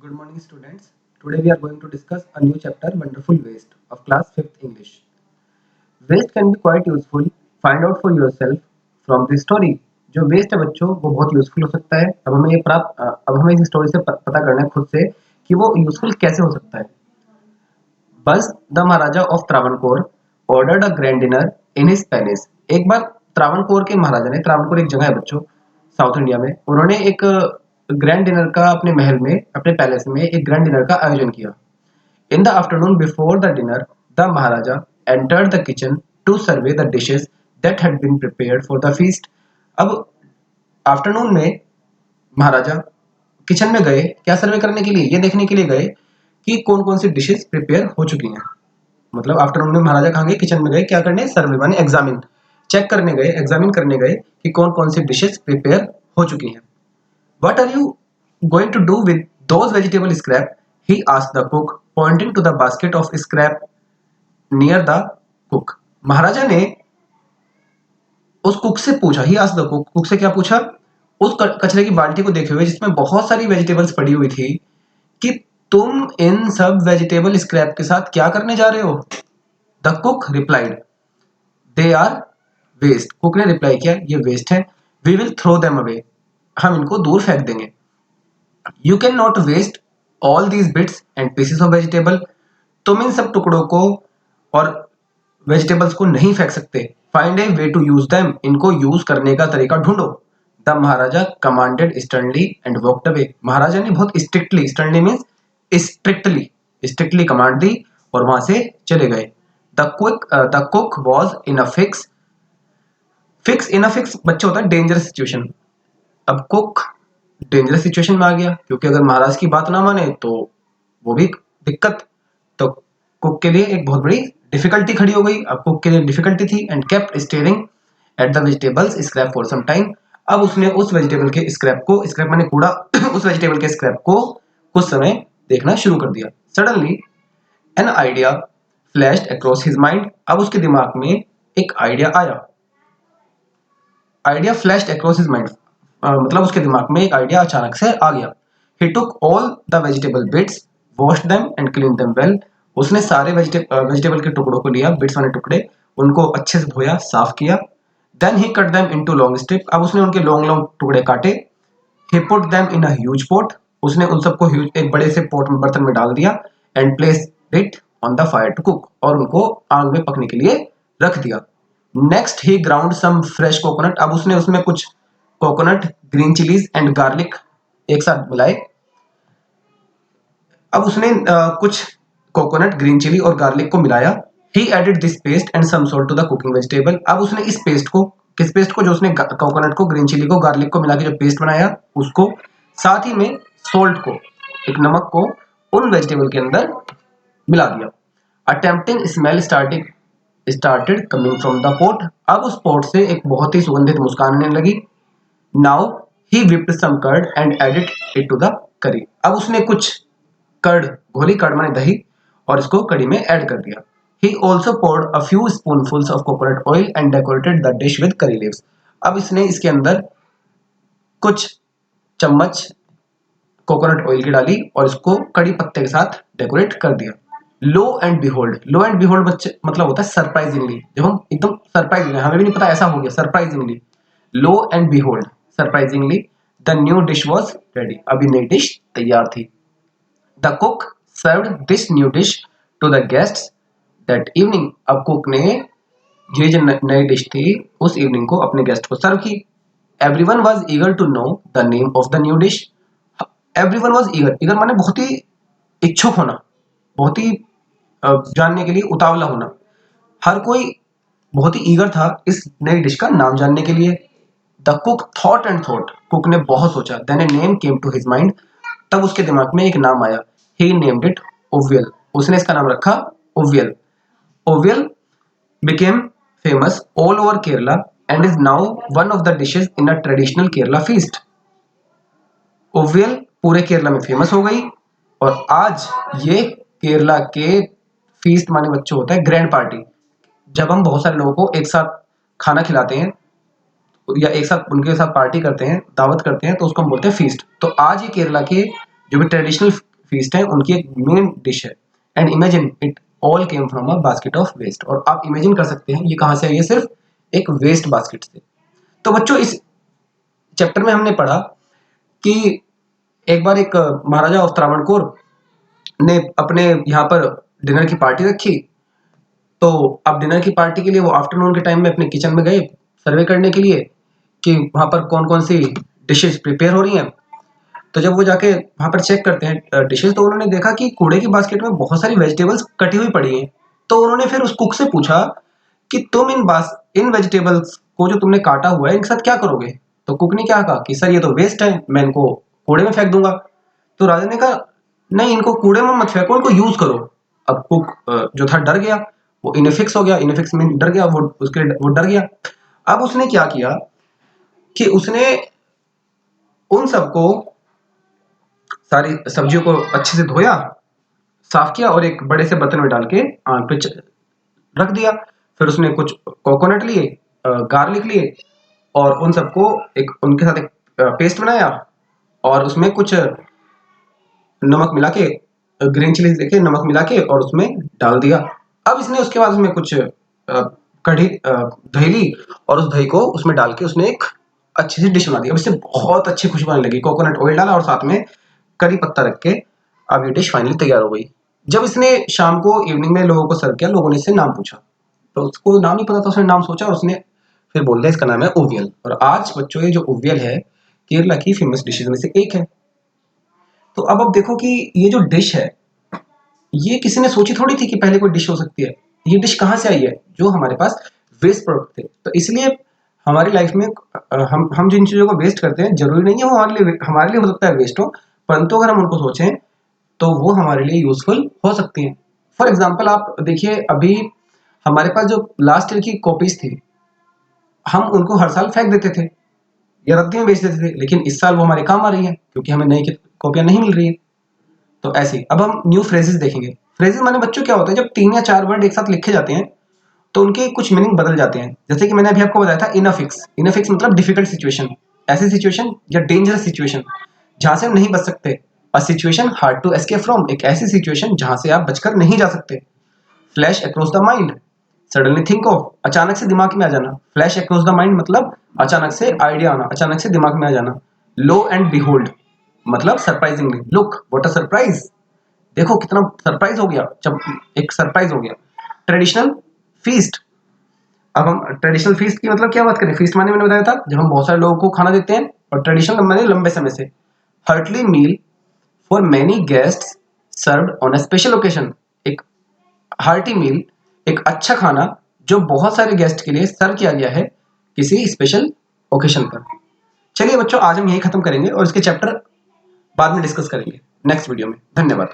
Good morning, students. Today we are going to discuss a new chapter, Wonderful Waste, of class 5th English. Waste can be quite useful. Find out for yourself from this story. जो waste है बच्चों वो बहुत useful हो सकता है। अब हमें इस स्टोरी से पता करना है खुद से कि वो यूजफुल कैसे हो सकता है। बस the Maharaja of Travancore ordered a grand dinner in his palace. एक बार त्रावणकोर के महाराजा ने, त्रावणकोर एक जगह है बच्चों साउथ इंडिया में, उन्होंने एक ग्रैंड डिनर का अपने महल में, अपने पैलेस में एक ग्रैंड डिनर का आयोजन किया। In the afternoon before the dinner, the Maharaja entered the kitchen to survey the dishes that had been prepared for the feast. अब आफ्टरनून में महाराजा किचन में गए, क्या सर्वे करने के लिए, ये देखने के लिए गए कि कौन कौन सी डिशेस प्रिपेयर हो चुकी हैं। मतलब आफ्टरनून में महाराजा कहाँ गए? किचन में गए। क्या करने? सर्वे माने एग्जामिन, चेक करने गए, एग्जामिन करने गए कि कौन कौन सी डिशेस प्रिपेयर हो चुकी हैं। What are you going to do with those vegetable scrap? He asked the cook, pointing to the basket of scrap near the cook. महाराजा ने उस कुक से पूछा, ही asked the cook, कुक से क्या पूछा? उस कचरे की बाल्टी को देखे हुए जिसमें बहुत सारी वेजिटेबल्स पड़ी हुई थी कि तुम इन सब वेजिटेबल स्क्रैप के साथ क्या करने जा रहे हो? The cook replied, they are waste. Cook ने रिप्लाई किया, ये वेस्ट है। We will throw them away, हम इनको दूर फेंक देंगे। You cannot waste all these bits and pieces of vegetable. तुम इन सब टुकड़ों को और वेजिटेबल्स को नहीं फेंक सकते। Find a way to use them. इनको यूज करने का तरीका ढूंढो। The Maharaja commanded sternly and walked away. Maharaja ने बहुत strictly, sternly means strictly command दी और वहां से चले गए। The cook was in a fix. Fix in a fix बच्चे होता है डेंजरस सिचुएशन। अब कुक डेंजरस सिचुएशन में आ गया क्योंकि अगर महाराज की बात ना माने तो वो भी दिक्कत। तो कुक के लिए एक बहुत बड़ी डिफिकल्टी खड़ी हो गई। अब कुक के लिए डिफिकल्टी थी and kept staring at the vegetables scrap for some time. अब उसने उस वेजिटेबल के स्क्रैप को, स्क्रैप माने कूड़ा उस वेजिटेबल के स्क्रैप को कुछ समय देखना शुरू कर दिया। Suddenly an idea flashed across his mind. अब उसके दिमाग में एक आइडिया आया। Idea flashed across his mind मतलब उसके दिमाग में एक आइडिया अचानक से आ गया। He took all the vegetable bits, washed them and cleaned them well. उसने सारे वेजिटेबल के टुकड़ों को लिया, बिट्स माने टुकड़े, उनको अच्छे से धोया, साफ किया। Then he cut them into long strips. अब उसने उनके लॉन्ग लॉन्ग टुकड़े काटे। He put them in a huge pot. उसने उन सबको एक बड़े से पोट में, बर्तन में डाल दिया and placed it on the fire to cook. और उनको आग में पकने के लिए रख दिया। Next he ground some fresh coconut. अब उसने उसमें कुछ coconut, green chillies and garlic एक साथ मिलाए। अब उसने कुछ कोकोनट, ग्रीन चिली और गार्लिक को मिलाया। He added this paste and some salt to the cooking vegetable. अब उसने इस पेस्ट को, किस पेस्ट को? जो उसने कोकोनट को, ग्रीन चिली को, गार्लिक को मिला के जो पेस्ट बनाया उसको, साथ ही में सॉल्ट को, एक नमक को उन वेजिटेबल के अंदर मिला दिया। A tempting smell started coming from the pot. अब उस पोट से एक बहुत ही सुगंधित मुस्कान आने लगी। Now he whipped some curd and added it to the curry. अब उसने कुछ कर्ड घोली, कर्ड माने दही, और इसको कड़ी में ऐड कर दिया। He also poured a few spoonfuls of coconut oil and decorated the dish with curry leaves. अब इसने इसके अंदर कुछ चम्मच कोकोनट ऑयल की डाली और इसको कड़ी पत्ते के साथ डेकोरेट कर दिया। लो एंड बिहोल्ड बच्चे मतलब होता है सरप्राइजिंगली। जब हम एकदम सरप्राइज हुए, हमें भी नहीं पता ऐसा हो गया, surprisingly. Lo and behold, surprisingly the new dish was ready. अभी नई डिश तैयार थी। The cook served this new dish to the guests that evening. अब कुक ने ये जो नई डिश थी उस इवनिंग को अपने गेस्ट को सर्व की। Everyone was eager to know the name of the new dish. Everyone was eager, eager माने बहुत ही इच्छुक होना, बहुत ही जानने के लिए उतावला होना। हर कोई बहुत ही ईगर था इस नई डिश का नाम जानने के लिए। The cook thought and thought, cook ने बहुत सोचा। Then a name came to his mind, तब उसके दिमाग में एक नाम आया। ही नेम्ड इट ओवियल, उसने इसका नाम रखा ओवियल। ओवियल became famous all over Kerala and is now one of the dishes in a traditional Kerala feast. ओवियल पूरे केरला में फेमस हो गई और आज ये केरला के फीस्ट माने बच्चों होता है ग्रैंड पार्टी। जब हम बहुत सारे लोगों को एक साथ खाना खिलाते हैं या एक साथ उनके साथ पार्टी करते हैं, दावत करते हैं, तो उसको हम बोलते हैं फीस्ट। तो आज ये केरला के जो भी ट्रेडिशनल फीस्ट है, उनकी एक मेन डिश है। And imagine it all came from a basket of waste. और आप इमेजिन कर सकते हैं ये कहाँ से आई है, सिर्फ एक वेस्ट बास्केट से। तो बच्चों इस चैप्टर में हमने पढ़ा कि एक बार एक महाराजा ऑफ त्रावणकोर ने अपने यहाँ पर डिनर की पार्टी रखी। तो अब डिनर की पार्टी के लिए वो आफ्टरनून के टाइम में अपने किचन में गए सर्वे करने के लिए कि वहाँ पर कौन कौन सी डिशेस प्रिपेयर हो रही हैं। तो जब वो जाके वहाँ पर चेक करते हैं डिशेस, तो उन्होंने देखा कि कूड़े की बास्केट में बहुत सारी वेजिटेबल्स कटी हुई पड़ी हैं। तो उन्होंने फिर उस कुक से पूछा कि तुम इन वेजिटेबल्स को जो तुमने काटा हुआ है इनके साथ क्या करोगे। तो कुक ने क्या कहा कि सर ये तो वेस्ट है, मैं इनको कूड़े में फेंक दूंगा। तो राजा ने कहा नहीं, इनको कूड़े में मत फेंको, इनको यूज करो। अब कुक जो था डर गया, वो इनफिक्स हो गया, इनफिक्स मीन डर गया, वो डर गया। अब उसने क्या किया कि उसने उन सबको, सारी सब्जियों को अच्छे से धोया, साफ किया और एक बड़े से बर्तन में डाल के आग पे रख दिया। फिर उसने कुछ कोकोनट लिए, गार्लिक लिए और उन सबको एक उनके साथ एक पेस्ट बनाया और उसमें कुछ नमक मिला के, ग्रीन चिली लेके नमक मिला के और उसमें डाल दिया। अब इसने उसके बाद उसमें कुछ कढ़ी दही ली और उस दही को उसमें डाल के उसने एक अच्छी सी डिश बना दी। अब इससे बहुत अच्छी खुशबू आने लगी, कोकोनट ऑयल डाला और साथ में करी पत्ता रख के अब ये डिश फाइनली तैयार हो गई। जब इसने शाम को इवनिंग में लोगों को सर्व किया, लोगों ने इससे नाम पूछा, तो उसको नाम नहीं पता था, उसने नाम सोचा और उसने फिर बोल दिया इसका नाम है ओवियल। और आज बच्चों ये जो ओवियल है केरला की फेमस डिशेज में से एक है। तो अब आप देखो कि ये जो डिश है ये किसी ने सोची थोड़ी थी कि पहले कोई डिश हो सकती है। ये डिश कहाँ से आई है, जो हमारे पास वेस्ट प्रोडक्ट थे। तो इसलिए हमारी लाइफ में हम जिन चीज़ों को वेस्ट करते हैं जरूरी नहीं है वो हमारे लिए हो सकता है वेस्ट हो, परंतु अगर हम उनको सोचें तो वो हमारे लिए यूजफुल हो सकती हैं। फॉर एग्जाम्पल आप देखिए, अभी हमारे पास जो लास्ट ईयर की कॉपीज थी हम उनको हर साल फेंक देते थे या रद्दी में बेच देते थे, लेकिन इस साल वो हमारे काम आ रही है क्योंकि हमें नई कॉपियां नहीं मिल रही है। तो ऐसे ही अब हम न्यू फ्रेजेस देखेंगे। फ्रेजेस माने बच्चों क्या होता है, जब 3 या 4 वर्ड एक साथ लिखे जाते हैं तो उनके कुछ मीनिंग बदल जाते हैं। जैसे कि मैंने अभी आपको बताया था इनअफिक्स। इनअफिक्स मतलब डिफिकल्ट सिचुएशन, ऐसी सिचुएशन या डेंजरस सिचुएशन जहां से हम नहीं बच सकते। A situation hard to escape from, एक ऐसी सिचुएशन जहां से आप बचकर नहीं जा सकते। Flash across the mind, suddenly think of, अचानक से दिमाग में आ जाना। फ्लैश अक्रॉस द माइंड मतलब अचानक से आइडिया आना, अचानक से दिमाग में आ जाना। लो एंड बिहोल्ड मतलब surprisingly, look what a surprise, देखो कितना सरप्राइज हो गया, जब एक सरप्राइज हो गया। ट्रेडिशनल फीस्ट, अब हम ट्रेडिशनल फीस्ट की मतलब क्या बात करें, फीस्ट माने मैंने बताया था जब हम बहुत सारे लोगों को खाना देते हैं, और ट्रेडिशनल माने लंबे समय से। Hearty meal for many guest served on a special occasion, एक हार्टी मील, एक अच्छा खाना जो बहुत सारे गेस्ट के लिए सर्व किया गया है किसी स्पेशल ओकेजन पर। चलिए बच्चों, आज हम यही खत्म करेंगे और इसके चैप्टर बाद में डिस्कस करेंगे नेक्स्ट वीडियो में। धन्यवाद।